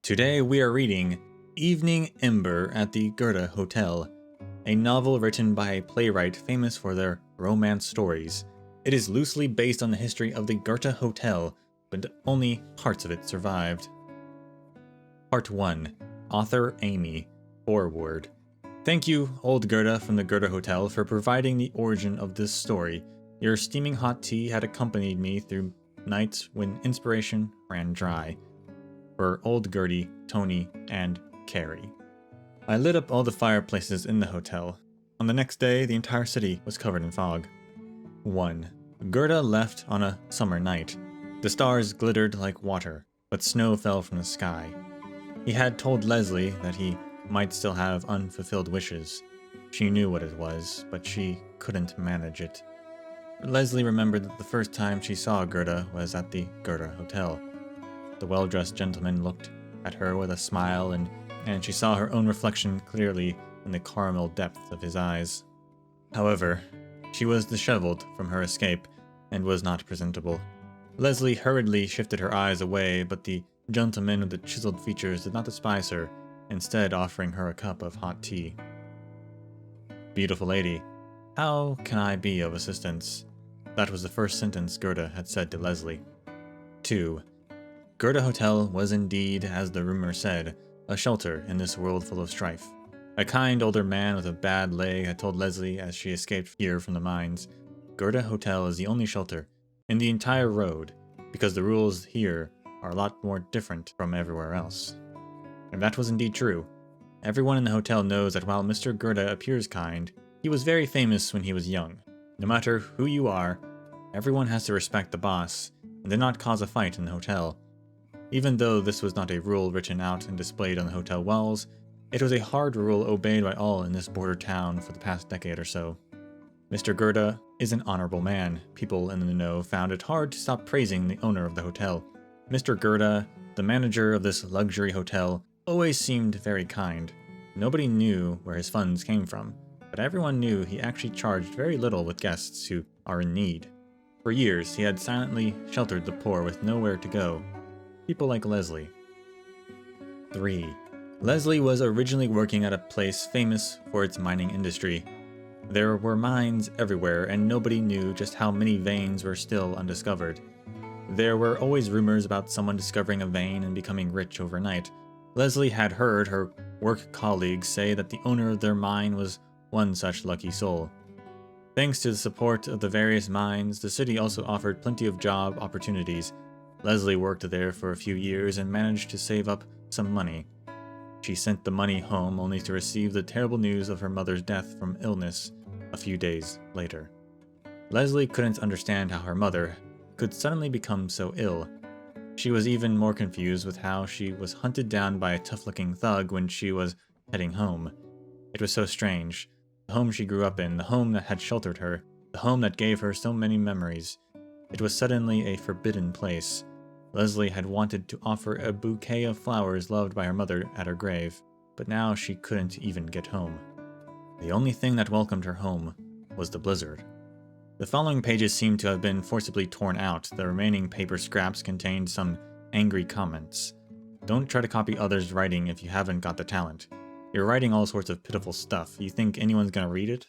Today we are reading Evening Ember at the Goethe Hotel, a novel written by a playwright famous for their romance stories. It is loosely based on the history of the Goethe Hotel, but only parts of it survived. Part 1. Author Amy. Foreword. Thank you, Old Goethe from the Goethe Hotel, for providing the origin of this story. Your steaming hot tea had accompanied me through nights when inspiration ran dry. For Old Gertie, Tony, and Carrie. I lit up all the fireplaces in the hotel. On the next day, the entire city was covered in fog. 1. Goethe left on a summer night. The stars glittered like water, but snow fell from the sky. He had told Leslie that he might still have unfulfilled wishes. She knew what it was, but she couldn't manage it. Leslie remembered that the first time she saw Goethe was at the Goethe Hotel. The well-dressed gentleman looked at her with a smile, and she saw her own reflection clearly in the caramel depth of his eyes. However, she was disheveled from her escape, and was not presentable. Leslie hurriedly shifted her eyes away, but the gentleman with the chiseled features did not despise her, instead offering her a cup of hot tea. "Beautiful lady, how can I be of assistance?" That was the first sentence Goethe had said to Leslie. 2. Goethe Hotel was indeed, as the rumor said, a shelter in this world full of strife. A kind older man with a bad leg had told Leslie as she escaped here from the mines, "Goethe Hotel is the only shelter in the entire road, because the rules here are a lot more different from everywhere else." And that was indeed true. Everyone in the hotel knows that while Mr. Goethe appears kind, he was very famous when he was young. No matter who you are, everyone has to respect the boss, and did not cause a fight in the hotel. Even though this was not a rule written out and displayed on the hotel walls, it was a hard rule obeyed by all in this border town for the past decade or so. Mr. Goethe is an honorable man. People in the know found it hard to stop praising the owner of the hotel. Mr. Goethe, the manager of this luxury hotel, always seemed very kind. Nobody knew where his funds came from, but everyone knew he actually charged very little with guests who are in need. For years, he had silently sheltered the poor with nowhere to go. People like Leslie. 3. Leslie was originally working at a place famous for its mining industry. There were mines everywhere, and nobody knew just how many veins were still undiscovered. There were always rumors about someone discovering a vein and becoming rich overnight. Leslie had heard her work colleagues say that the owner of their mine was one such lucky soul. Thanks to the support of the various mines, the city also offered plenty of job opportunities. Leslie worked there for a few years and managed to save up some money. She sent the money home only to receive the terrible news of her mother's death from illness a few days later. Leslie couldn't understand how her mother could suddenly become so ill. She was even more confused with how she was hunted down by a tough-looking thug when she was heading home. It was so strange. The home she grew up in, the home that had sheltered her, the home that gave her so many memories. It was suddenly a forbidden place. Leslie had wanted to offer a bouquet of flowers loved by her mother at her grave, but now she couldn't even get home. The only thing that welcomed her home was the blizzard. The following pages seem to have been forcibly torn out. The remaining paper scraps contained some angry comments. Don't try to copy others' writing if you haven't got the talent. You're writing all sorts of pitiful stuff. You think anyone's gonna read it?